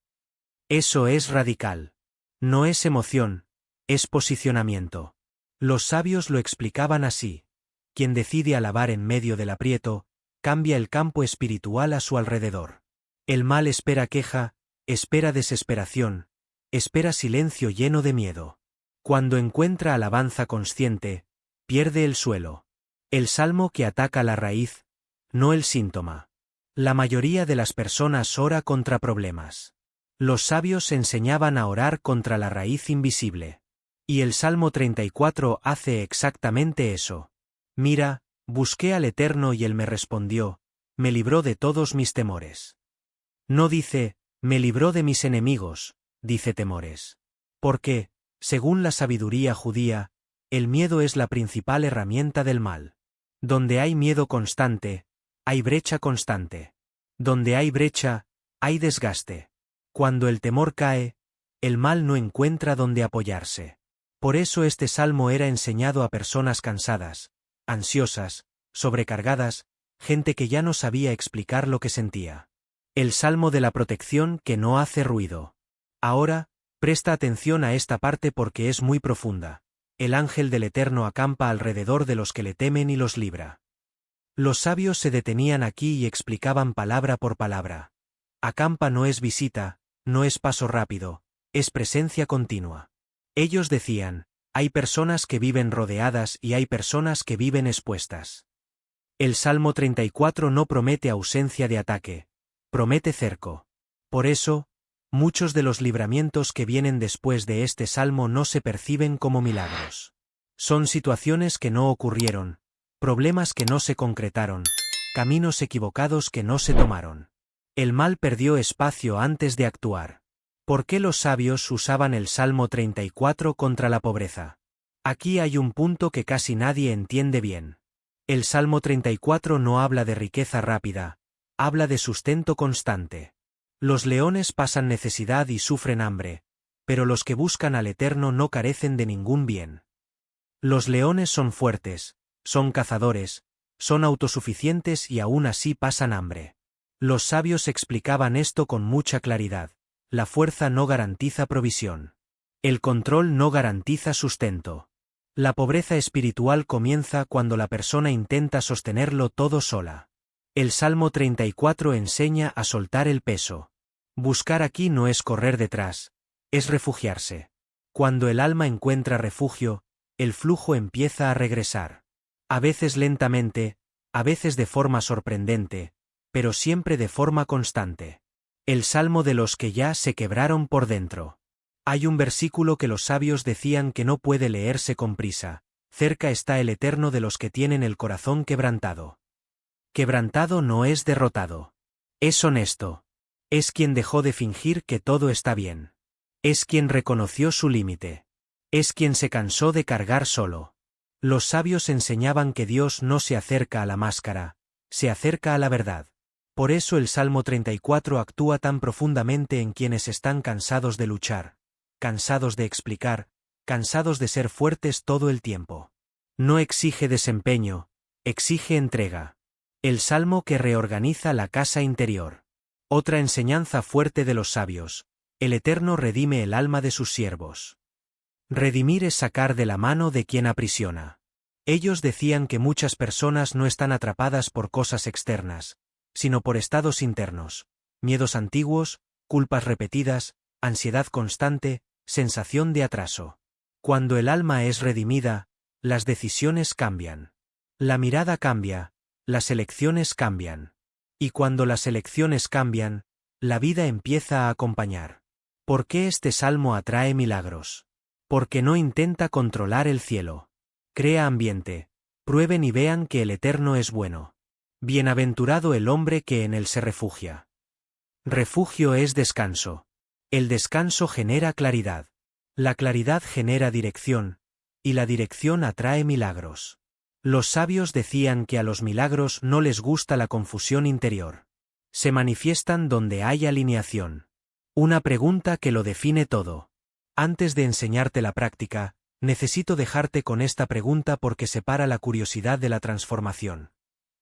Eso es radical. No es emoción, es posicionamiento. Los sabios lo explicaban así: quien decide alabar en medio del aprieto, cambia el campo espiritual a su alrededor. El mal espera queja, espera desesperación, espera silencio lleno de miedo. Cuando encuentra alabanza consciente, pierde el suelo. El salmo que ataca la raíz, no el síntoma. La mayoría de las personas ora contra problemas. Los sabios enseñaban a orar contra la raíz invisible. Y el Salmo 34 hace exactamente eso. Mira, busqué al Eterno y Él me respondió, me libró de todos mis temores. No dice, me libró de mis enemigos, dice temores. Porque, según la sabiduría judía, el miedo es la principal herramienta del mal. Donde hay miedo constante, hay brecha constante. Donde hay brecha, hay desgaste. Cuando el temor cae, el mal no encuentra dónde apoyarse. Por eso este salmo era enseñado a personas cansadas, ansiosas, sobrecargadas, gente que ya no sabía explicar lo que sentía. El salmo de la protección que no hace ruido. Ahora, presta atención a esta parte porque es muy profunda. El ángel del Eterno acampa alrededor de los que le temen y los libra. Los sabios se detenían aquí y explicaban palabra por palabra. Acampa no es visita, no es paso rápido, es presencia continua. Ellos decían, hay personas que viven rodeadas y hay personas que viven expuestas. El Salmo 34 no promete ausencia de ataque, promete cerco. Por eso, muchos de los libramientos que vienen después de este salmo no se perciben como milagros. Son situaciones que no ocurrieron, problemas que no se concretaron, caminos equivocados que no se tomaron. El mal perdió espacio antes de actuar. ¿Por qué los sabios usaban el Salmo 34 contra la pobreza? Aquí hay un punto que casi nadie entiende bien. El Salmo 34 no habla de riqueza rápida, habla de sustento constante. Los leones pasan necesidad y sufren hambre, pero los que buscan al Eterno no carecen de ningún bien. Los leones son fuertes, son cazadores, son autosuficientes y aún así pasan hambre. Los sabios explicaban esto con mucha claridad. La fuerza no garantiza provisión. El control no garantiza sustento. La pobreza espiritual comienza cuando la persona intenta sostenerlo todo sola. El Salmo 34 enseña a soltar el peso. Buscar aquí no es correr detrás, es refugiarse. Cuando el alma encuentra refugio, el flujo empieza a regresar. A veces lentamente, a veces de forma sorprendente, pero siempre de forma constante. El salmo de los que ya se quebraron por dentro. Hay un versículo que los sabios decían que no puede leerse con prisa. Cerca está el Eterno de los que tienen el corazón quebrantado. Quebrantado no es derrotado. Es honesto. Es quien dejó de fingir que todo está bien. Es quien reconoció su límite. Es quien se cansó de cargar solo. Los sabios enseñaban que Dios no se acerca a la máscara, se acerca a la verdad. Por eso el Salmo 34 actúa tan profundamente en quienes están cansados de luchar, cansados de explicar, cansados de ser fuertes todo el tiempo. No exige desempeño, exige entrega. El Salmo que reorganiza la casa interior. Otra enseñanza fuerte de los sabios: el Eterno redime el alma de sus siervos. Redimir es sacar de la mano de quien aprisiona. Ellos decían que muchas personas no están atrapadas por cosas externas, sino por estados internos, miedos antiguos, culpas repetidas, ansiedad constante, sensación de atraso. Cuando el alma es redimida, las decisiones cambian. La mirada cambia, las elecciones cambian. Y cuando las elecciones cambian, la vida empieza a acompañar. ¿Por qué este salmo atrae milagros? Porque no intenta controlar el cielo. Crea ambiente. Prueben y vean que el Eterno es bueno. Bienaventurado el hombre que en él se refugia. Refugio es descanso. El descanso genera claridad. La claridad genera dirección, y la dirección atrae milagros. Los sabios decían que a los milagros no les gusta la confusión interior. Se manifiestan donde hay alineación. Una pregunta que lo define todo. Antes de enseñarte la práctica, necesito dejarte con esta pregunta porque separa la curiosidad de la transformación.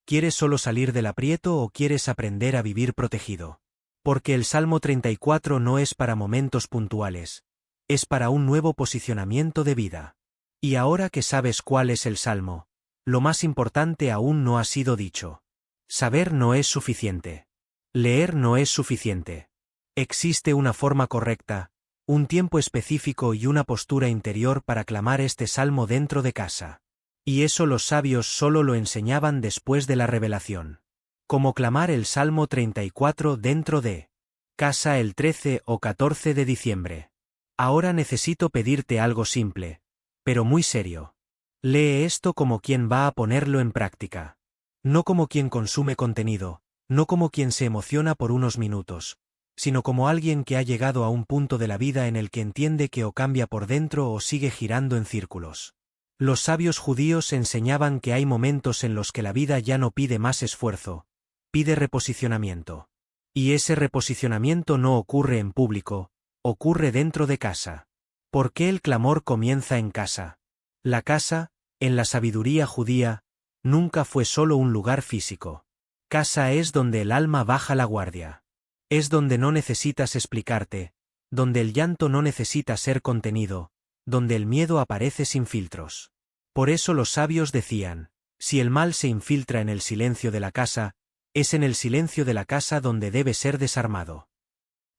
¿Quieres solo salir del aprieto o quieres aprender a vivir protegido? Porque el Salmo 34 no es para momentos puntuales, es para un nuevo posicionamiento de vida. Y ahora que sabes cuál es el Salmo, lo más importante aún no ha sido dicho. Saber no es suficiente. Leer no es suficiente. Existe una forma correcta, un tiempo específico y una postura interior para clamar este salmo dentro de casa. Y eso los sabios solo lo enseñaban después de la revelación. Como clamar el Salmo 34 dentro de casa el 13 o 14 de diciembre. Ahora necesito pedirte algo simple, pero muy serio. Lee esto como quien va a ponerlo en práctica. No como quien consume contenido, no como quien se emociona por unos minutos, sino como alguien que ha llegado a un punto de la vida en el que entiende que o cambia por dentro o sigue girando en círculos. Los sabios judíos enseñaban que hay momentos en los que la vida ya no pide más esfuerzo, pide reposicionamiento. Y ese reposicionamiento no ocurre en público, ocurre dentro de casa. ¿Por qué el clamor comienza en casa? La casa, en la sabiduría judía, nunca fue solo un lugar físico. Casa es donde el alma baja la guardia. Es donde no necesitas explicarte, donde el llanto no necesita ser contenido, donde el miedo aparece sin filtros. Por eso los sabios decían, si el mal se infiltra en el silencio de la casa, es en el silencio de la casa donde debe ser desarmado.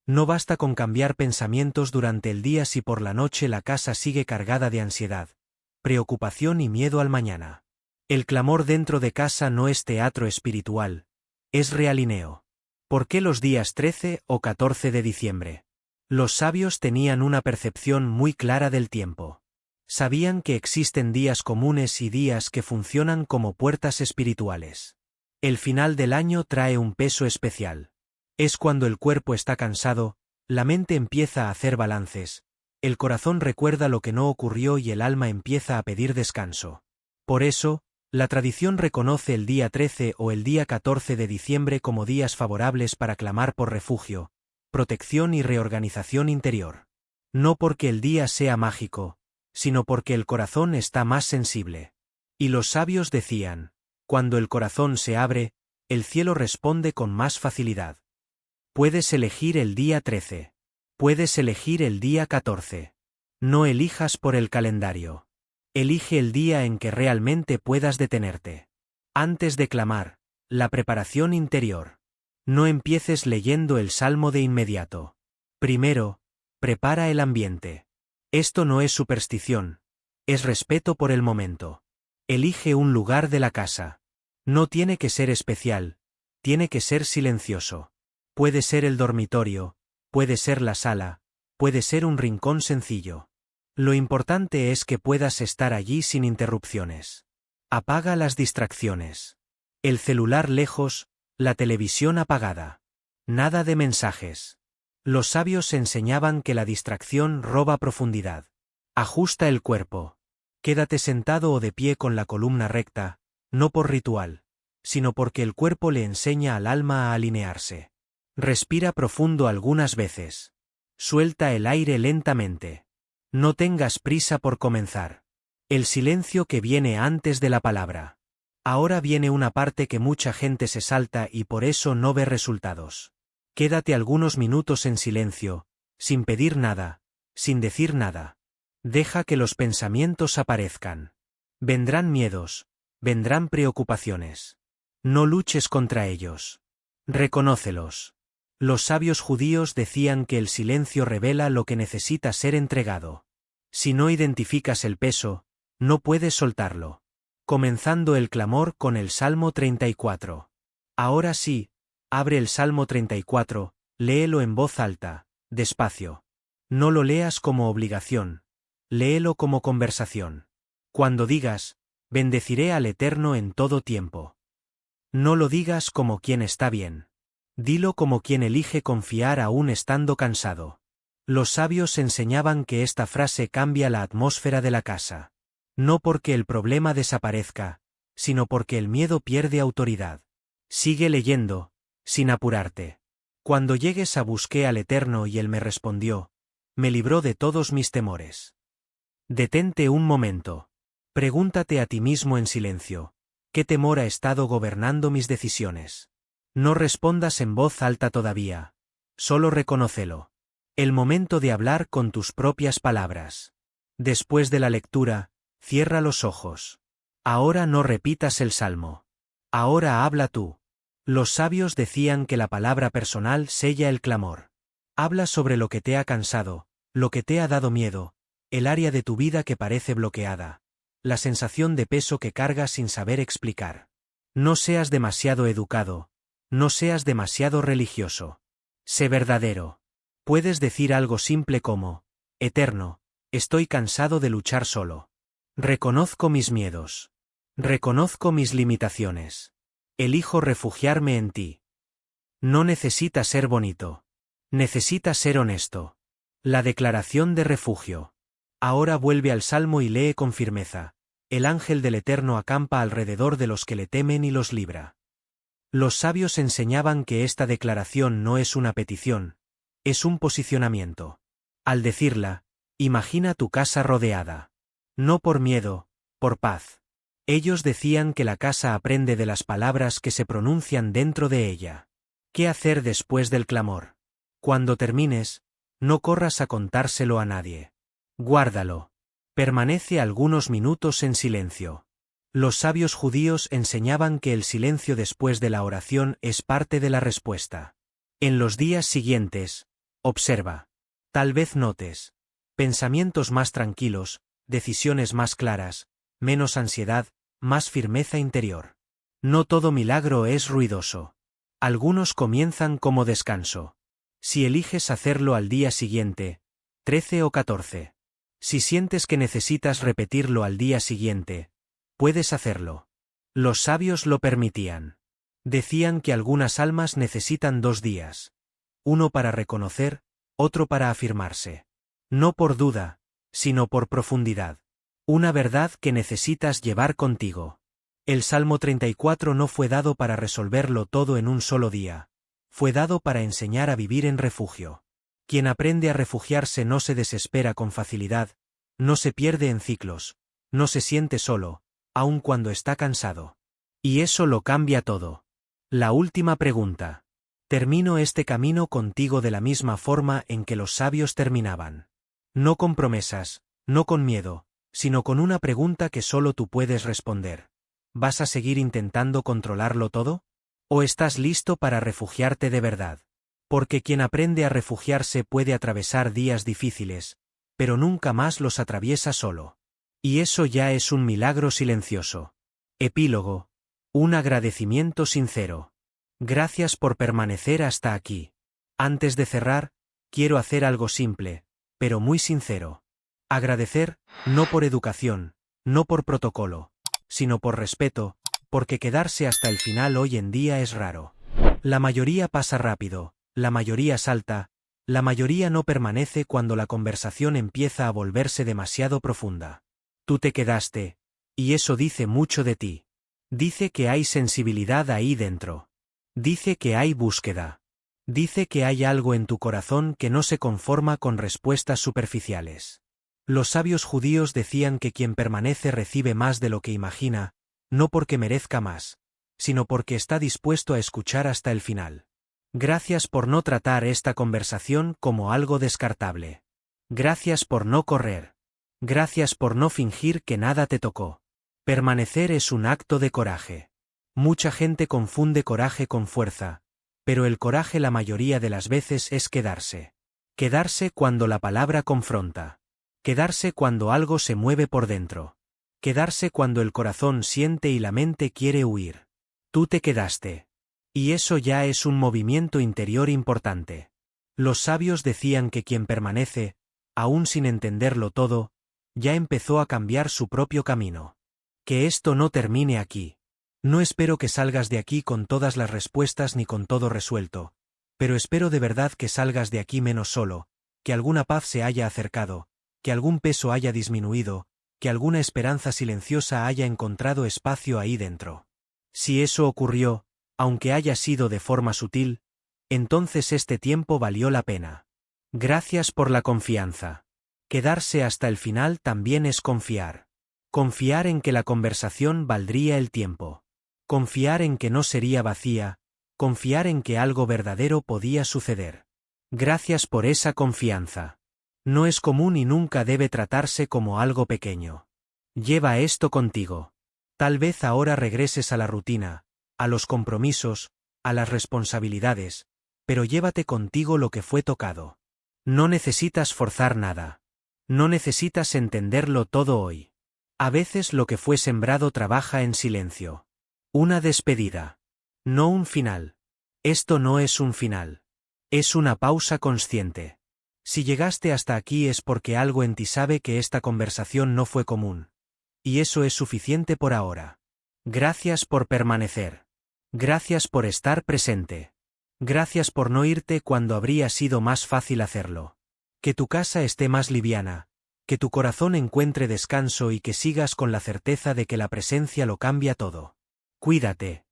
No basta con cambiar pensamientos durante el día si por la noche la casa sigue cargada de ansiedad, preocupación y miedo al mañana. El clamor dentro de casa no es teatro espiritual, es realineo. ¿Por qué los días 13 o 14 de diciembre? Los sabios tenían una percepción muy clara del tiempo. Sabían que existen días comunes y días que funcionan como puertas espirituales. El final del año trae un peso especial. Es cuando el cuerpo está cansado, la mente empieza a hacer balances, el corazón recuerda lo que no ocurrió y el alma empieza a pedir descanso. Por eso, la tradición reconoce el día 13 o el día 14 de diciembre como días favorables para clamar por refugio, protección y reorganización interior. No porque el día sea mágico, sino porque el corazón está más sensible. Y los sabios decían, cuando el corazón se abre, el cielo responde con más facilidad. Puedes elegir el día 13. Puedes elegir el día 14. No elijas por el calendario. Elige el día en que realmente puedas detenerte. Antes de clamar, la preparación interior. No empieces leyendo el salmo de inmediato. Primero, prepara el ambiente. Esto no es superstición, es respeto por el momento. Elige un lugar de la casa. No tiene que ser especial, tiene que ser silencioso. Puede ser el dormitorio, puede ser la sala, puede ser un rincón sencillo. Lo importante es que puedas estar allí sin interrupciones. Apaga las distracciones. El celular lejos, la televisión apagada. Nada de mensajes. Los sabios enseñaban que la distracción roba profundidad. Ajusta el cuerpo. Quédate sentado o de pie con la columna recta, no por ritual, sino porque el cuerpo le enseña al alma a alinearse. Respira profundo algunas veces. Suelta el aire lentamente. No tengas prisa por comenzar. El silencio que viene antes de la palabra. Ahora viene una parte que mucha gente se salta y por eso no ve resultados. Quédate algunos minutos en silencio, sin pedir nada, sin decir nada. Deja que los pensamientos aparezcan. Vendrán miedos, vendrán preocupaciones. No luches contra ellos. Reconócelos. Los sabios judíos decían que el silencio revela lo que necesita ser entregado. Si no identificas el peso, no puedes soltarlo. Comenzando el clamor con el Salmo 34. Ahora sí, abre el Salmo 34, léelo en voz alta, despacio. No lo leas como obligación, léelo como conversación. Cuando digas, bendeciré al Eterno en todo tiempo. No lo digas como quien está bien. Dilo como quien elige confiar aún estando cansado. Los sabios enseñaban que esta frase cambia la atmósfera de la casa. No porque el problema desaparezca, sino porque el miedo pierde autoridad. Sigue leyendo, sin apurarte. Cuando llegues a busqué al Eterno y él me respondió, me libró de todos mis temores. Detente un momento. Pregúntate a ti mismo en silencio, ¿qué temor ha estado gobernando mis decisiones? No respondas en voz alta todavía. Solo reconócelo. El momento de hablar con tus propias palabras. Después de la lectura, cierra los ojos. Ahora no repitas el salmo. Ahora habla tú. Los sabios decían que la palabra personal sella el clamor. Habla sobre lo que te ha cansado, lo que te ha dado miedo, el área de tu vida que parece bloqueada, la sensación de peso que cargas sin saber explicar. No seas demasiado educado, no seas demasiado religioso. Sé verdadero. Puedes decir algo simple como, Eterno, estoy cansado de luchar solo. Reconozco mis miedos. Reconozco mis limitaciones. Elijo refugiarme en ti. No necesita ser bonito. Necesita ser honesto. La declaración de refugio. Ahora vuelve al Salmo y lee con firmeza. El ángel del Eterno acampa alrededor de los que le temen y los libra. Los sabios enseñaban que esta declaración no es una petición, es un posicionamiento. Al decirla, imagina tu casa rodeada. No por miedo, por paz. Ellos decían que la casa aprende de las palabras que se pronuncian dentro de ella. ¿Qué hacer después del clamor? Cuando termines, no corras a contárselo a nadie. Guárdalo. Permanece algunos minutos en silencio. Los sabios judíos enseñaban que el silencio después de la oración es parte de la respuesta. En los días siguientes, observa. Tal vez notes pensamientos más tranquilos, decisiones más claras, menos ansiedad, más firmeza interior. No todo milagro es ruidoso. Algunos comienzan como descanso. Si eliges hacerlo al día siguiente, 13 o 14. Si sientes que necesitas repetirlo al día siguiente, puedes hacerlo. Los sabios lo permitían. Decían que algunas almas necesitan 2 días. Uno para reconocer, otro para afirmarse. No por duda, sino por profundidad. Una verdad que necesitas llevar contigo. El Salmo 34 no fue dado para resolverlo todo en un solo día. Fue dado para enseñar a vivir en refugio. Quien aprende a refugiarse no se desespera con facilidad, no se pierde en ciclos, no se siente solo, aun cuando está cansado. Y eso lo cambia todo. La última pregunta. Termino este camino contigo de la misma forma en que los sabios terminaban. No con promesas, no con miedo, sino con una pregunta que solo tú puedes responder. ¿Vas a seguir intentando controlarlo todo? ¿O estás listo para refugiarte de verdad? Porque quien aprende a refugiarse puede atravesar días difíciles, pero nunca más los atraviesa solo. Y eso ya es un milagro silencioso. Epílogo. Un agradecimiento sincero. Gracias por permanecer hasta aquí. Antes de cerrar, quiero hacer algo simple, pero muy sincero. Agradecer, no por educación, no por protocolo, sino por respeto, porque quedarse hasta el final hoy en día es raro. La mayoría pasa rápido, la mayoría salta, la mayoría no permanece cuando la conversación empieza a volverse demasiado profunda. Tú te quedaste, y eso dice mucho de ti. Dice que hay sensibilidad ahí dentro. Dice que hay búsqueda. Dice que hay algo en tu corazón que no se conforma con respuestas superficiales. Los sabios judíos decían que quien permanece recibe más de lo que imagina, no porque merezca más, sino porque está dispuesto a escuchar hasta el final. Gracias por no tratar esta conversación como algo descartable. Gracias por no correr. Gracias por no fingir que nada te tocó. Permanecer es un acto de coraje. Mucha gente confunde coraje con fuerza, pero el coraje la mayoría de las veces es quedarse. Quedarse cuando la palabra confronta. Quedarse cuando algo se mueve por dentro. Quedarse cuando el corazón siente y la mente quiere huir. Tú te quedaste. Y eso ya es un movimiento interior importante. Los sabios decían que quien permanece, aún sin entenderlo todo, ya empezó a cambiar su propio camino. Que esto no termine aquí. No espero que salgas de aquí con todas las respuestas ni con todo resuelto, pero espero de verdad que salgas de aquí menos solo, que alguna paz se haya acercado, que algún peso haya disminuido, que alguna esperanza silenciosa haya encontrado espacio ahí dentro. Si eso ocurrió, aunque haya sido de forma sutil, entonces este tiempo valió la pena. Gracias por la confianza. Quedarse hasta el final también es confiar. Confiar en que la conversación valdría el tiempo. Confiar en que no sería vacía, confiar en que algo verdadero podía suceder. Gracias por esa confianza. No es común y nunca debe tratarse como algo pequeño. Lleva esto contigo. Tal vez ahora regreses a la rutina, a los compromisos, a las responsabilidades, pero llévate contigo lo que fue tocado. No necesitas forzar nada. No necesitas entenderlo todo hoy. A veces lo que fue sembrado trabaja en silencio. Una despedida. No un final. Esto no es un final. Es una pausa consciente. Si llegaste hasta aquí es porque algo en ti sabe que esta conversación no fue común. Y eso es suficiente por ahora. Gracias por permanecer. Gracias por estar presente. Gracias por no irte cuando habría sido más fácil hacerlo. Que tu casa esté más liviana, que tu corazón encuentre descanso y que sigas con la certeza de que la presencia lo cambia todo. Cuídate.